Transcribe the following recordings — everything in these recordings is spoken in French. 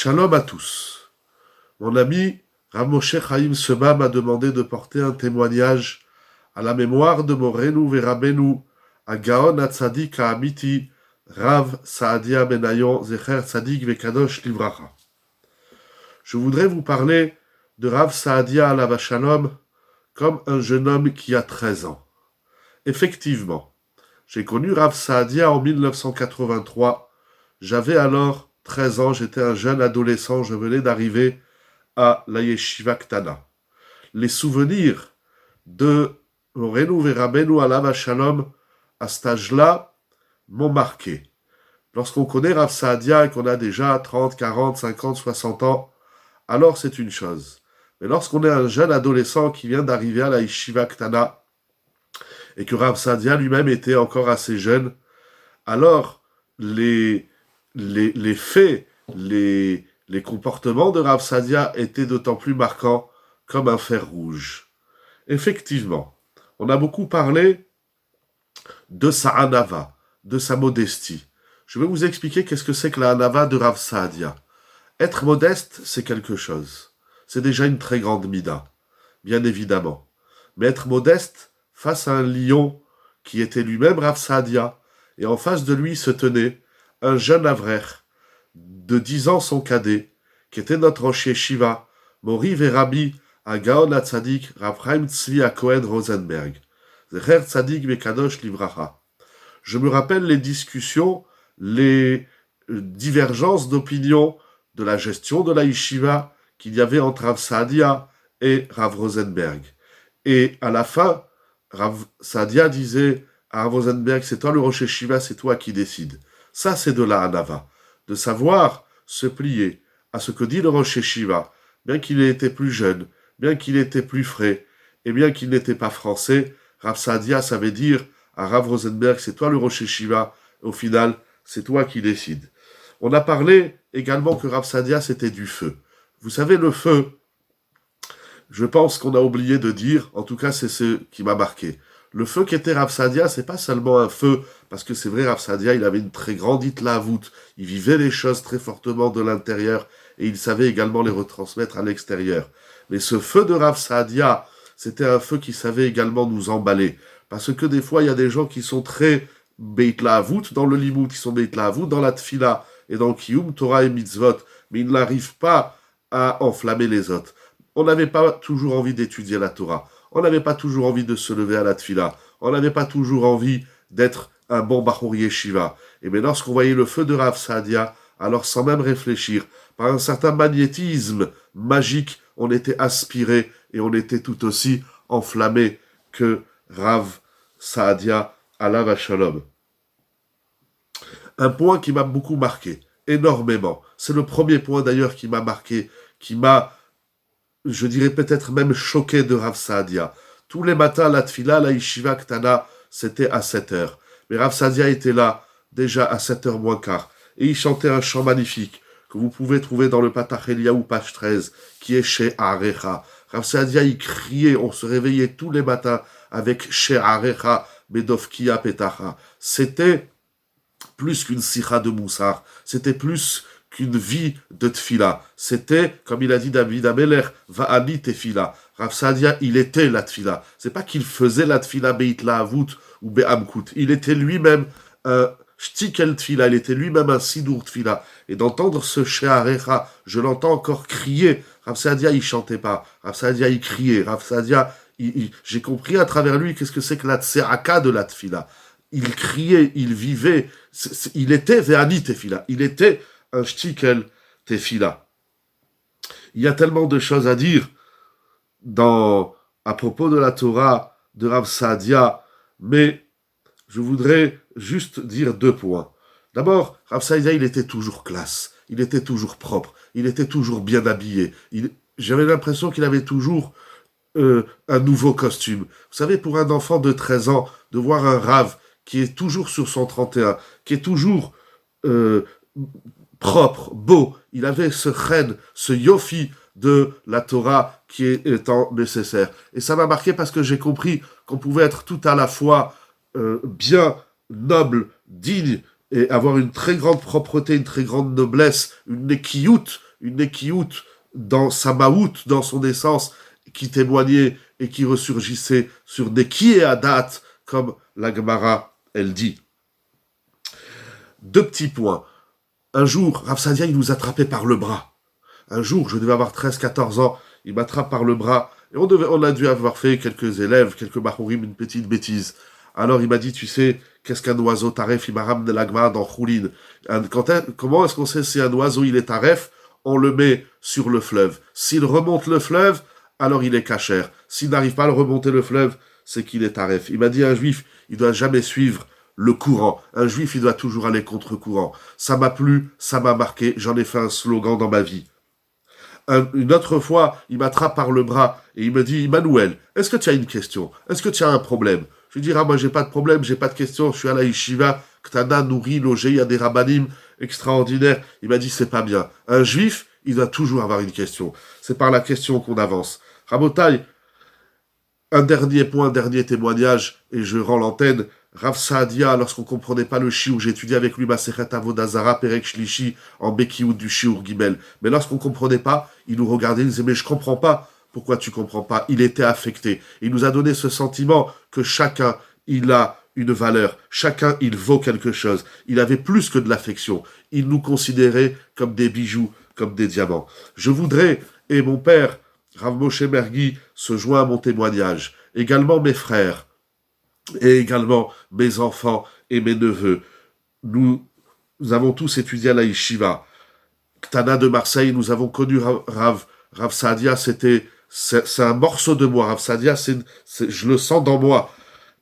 Shalom à tous. Mon ami Rav Moshe Chaim Seba m'a demandé de porter un témoignage à la mémoire de Morenu Verabenu, à Gaon Hatzadik Ha'amiti, Rav Saadia Benayon Zecher Tzadik Vekadosh Livracha. Je voudrais vous parler de Rav Saadia Alav Shalom comme un jeune homme qui a 13 ans. Effectivement, j'ai connu Rav Saadia en 1983. J'avais alors 13 ans, j'étais un jeune adolescent, je venais d'arriver à la Yeshiva Ktana. Les souvenirs de Morenu Verabenu Alav Shalom à cet âge-là m'ont marqué. Lorsqu'on connaît Rav Saadia et qu'on a déjà 30, 40, 50, 60 ans, alors c'est une chose. Mais lorsqu'on est un jeune adolescent qui vient d'arriver à la Yeshiva Ktana et que Rav Saadia lui-même était encore assez jeune, alors les faits, les comportements de Rav Saadia étaient d'autant plus marquants comme un fer rouge. Effectivement, on a beaucoup parlé de sa anava, de sa modestie. Je vais vous expliquer qu'est-ce que c'est que la anava de Rav Saadia. Être modeste, c'est quelque chose. C'est déjà une très grande mida, bien évidemment. Mais être modeste face à un lion qui était lui-même Rav Saadia, et en face de lui se tenait un jeune avrer de 10 ans son cadet, qui était notre rosh yeshiva, Mori Verabi à Gaon Hatzadik, Rav Chaim Tzvi à Cohen Rosenberg. Zecher Tzadik Vekadosh Livracha. Je me rappelle les discussions, les divergences d'opinion de la gestion de la yeshiva qu'il y avait entre Rav Saadia et Rav Rosenberg. Et à la fin, Rav Saadia disait à Rav Rosenberg, c'est toi le rosh yeshiva, c'est toi qui décides. Ça, c'est de la anava, de savoir se plier à ce que dit le rosh yeshiva, bien qu'il ait été plus jeune, bien qu'il était plus frais, et bien qu'il n'était pas français. Rav Saadia savait dire à Rav Rosenberg, c'est toi le rosh yeshiva, au final, c'est toi qui décides. On a parlé également que Rav Saadia, c'était du feu. Vous savez, le feu, je pense qu'on a oublié de dire, en tout cas, c'est ce qui m'a marqué. Le feu qu'était Rav Saadia, c'est pas seulement un feu, parce que c'est vrai, Rav Saadia, il avait une très grande itlaavout, il vivait les choses très fortement de l'intérieur, et il savait également les retransmettre à l'extérieur. Mais ce feu de Rav Saadia, c'était un feu qui savait également nous emballer. Parce que des fois, il y a des gens qui sont très beitlaavout dans le limout, qui sont beitlaavout dans la tfila, et dans Kiyum, Torah et Mitzvot, mais ils n'arrivent pas à enflammer les autres. On n'avait pas toujours envie d'étudier la Torah. On n'avait pas toujours envie de se lever à la tfila. On n'avait pas toujours envie d'être un bon Bachur Yeshiva. Et bien lorsqu'on voyait le feu de Rav Saadia, alors sans même réfléchir, par un certain magnétisme magique, on était aspiré et on était tout aussi enflammé que Rav Saadia Alav Shalom. Un point qui m'a beaucoup marqué, énormément. C'est le premier point d'ailleurs qui m'a marqué, qui m'a, je dirais peut-être même choqué de Rav Saadia. Tous les matins, la tfila, la yeshiva Ktana, c'était à 7 heures. Mais Rav Saadia était là, déjà à 7 heures moins quart. Et il chantait un chant magnifique, que vous pouvez trouver dans le Patach Eliyahu, page 13, qui est chez Arecha. Rav Saadia, il criait, on se réveillait tous les matins avec chez Arecha, Bedovkia Petacha. C'était plus qu'une sikha de Moussar, c'était plus qu'une vie de tfila. C'était, comme il a dit David Ameler, Va'ani tefila. Rav Saadia, il était la tfila. C'est pas qu'il faisait la tfila beit la'avut ou be'amkut. Il était lui-même un shtikel tfila, il était lui-même un sidour tfila. Et d'entendre ce she'arecha, je l'entends encore crier. Rav Saadia, il chantait pas. Rav Saadia, il criait. Rav Saadia, j'ai compris à travers lui qu'est-ce que c'est que la tse'aka de la tfila. Il criait, il vivait, il était Ve'ani tefila, il était un shtikel tefila. Il y a tellement de choses à dire à propos de la Torah de Rav Saadia, mais je voudrais juste dire 2 points. D'abord, Rav Saadia, il était toujours classe, il était toujours propre, il était toujours bien habillé. J'avais l'impression qu'il avait toujours un nouveau costume. Vous savez, pour un enfant de 13 ans, de voir un Rav qui est toujours sur son 31, qui est toujours propre, beau. Il avait ce chen, ce yofi de la Torah qui est étant nécessaire. Et ça m'a marqué parce que j'ai compris qu'on pouvait être tout à la fois bien, noble, digne et avoir une très grande propreté, une très grande noblesse, une nekiout dans sa maout, dans son essence, qui témoignait et qui ressurgissait sur Neki et Adat, comme la Gemara, elle dit. Deux petits points. Un jour, Rav Sadia, il nous attrapait par le bras. Un jour, je devais avoir 13-14 ans, il m'attrape par le bras, et on a dû avoir fait quelques élèves, quelques mahourim, une petite bêtise. Alors il m'a dit, tu sais, qu'est-ce qu'un oiseau taref? Il m'a ramené la Gemara dans Choulin. Comment est-ce qu'on sait si un oiseau il est taref? On le met sur le fleuve. S'il remonte le fleuve, alors il est cachère. S'il n'arrive pas à remonter le fleuve, c'est qu'il est taref. Il m'a dit, un juif, il doit jamais suivre le courant. Un juif, il doit toujours aller contre-courant. Ça m'a plu, ça m'a marqué, j'en ai fait un slogan dans ma vie. Une autre fois, il m'attrape par le bras et il me dit, Emmanuel, est-ce que tu as une question? Est-ce que tu as un problème? Je lui dis, moi j'ai pas de problème, j'ai pas de question, je suis à la yeshiva, Ktana, nourri, logé, il y a des rabbanim extraordinaires. Il m'a dit, c'est pas bien. Un juif, il doit toujours avoir une question. C'est par la question qu'on avance. Rabotai, un dernier point, un dernier témoignage, et je rends l'antenne. Rav Saadia, lorsqu'on comprenait pas le shiur, j'ai étudié avec lui Masechet Avodazara, Perek Shlishi, en Bekiout du shiur Gimel. Mais lorsqu'on comprenait pas, il nous regardait, il disait, mais je comprends pas. Pourquoi tu comprends pas? Il était affecté. Il nous a donné ce sentiment que chacun, il a une valeur. Chacun, il vaut quelque chose. Il avait plus que de l'affection. Il nous considérait comme des bijoux, comme des diamants. Je voudrais, et mon père, Rav Moshe Mergui, se joint à mon témoignage. Également mes frères, et également mes enfants et mes neveux. Nous avons tous étudié à la Yeshiva. Ktana de Marseille, nous avons connu Rav Saadia, c'est un morceau de moi. Rav Saadia, je le sens dans moi.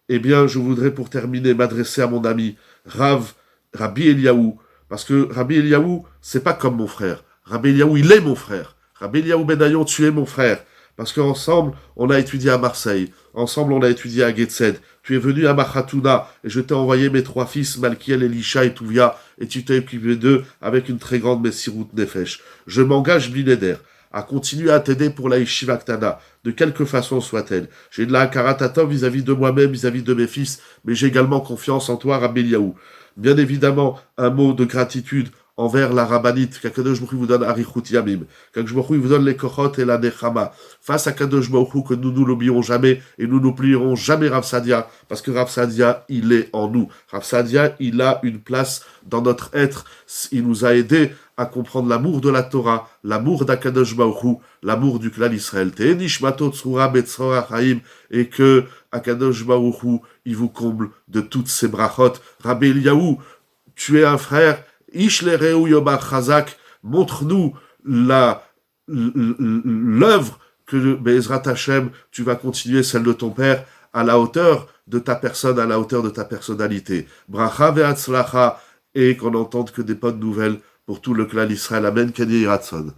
Eh bien, je voudrais pour terminer m'adresser à mon ami Rabbi Eliaou, parce que Rabbi Eliaou, c'est pas comme mon frère. Rabbi Eliaou, il est mon frère. Rabbi Eliaou Benayon, tu es mon frère. Parce qu'ensemble, on a étudié à Marseille. Ensemble, on a étudié à Getzed. Tu es venu à Machatuna et je t'ai envoyé mes 3 fils, Malkiel, Elisha et Touvia, et tu t'es occupé d'eux avec une très grande Messirut Nefesh. Je m'engage, Binéder, à continuer à t'aider pour la Yeshiva Ktana, de quelque façon soit-elle. J'ai de la Hakaratata vis-à-vis de moi-même, vis-à-vis de mes fils, mais j'ai également confiance en toi, Rabbi Eliaou. Bien évidemment, un mot de gratitude envers la rabbinite, qu'Akadosh Baruch Hu vous donne Arichut Yamim, qu'Akadosh Baruch Hu vous donne les Kochot et la Nechama, face à Akadosh Baruch Hu, que nous n'oublierons jamais, et nous n'oublierons jamais Rav Saadia, parce que Rav Saadia, il est en nous. Rav Saadia, il a une place dans notre être, il nous a aidés à comprendre l'amour de la Torah, l'amour d'Akadosh Baruch Hu, l'amour du clan Israël, Te'enishmatot Tzura Betzora Chaim, et que Akadosh Baruch Hu, il vous comble de toutes ses brachot. Rabbi Eliaou, tu es un frère, Ishlereu Yomar Chazak, montre-nous l'œuvre que Be'ezrat Hashem, tu vas continuer, celle de ton père, à la hauteur de ta personne, à la hauteur de ta personnalité. Bracha ve'atzlacha, et qu'on n'entende que des bonnes nouvelles pour tout le clan Israël. Amen, Kenny Ratson.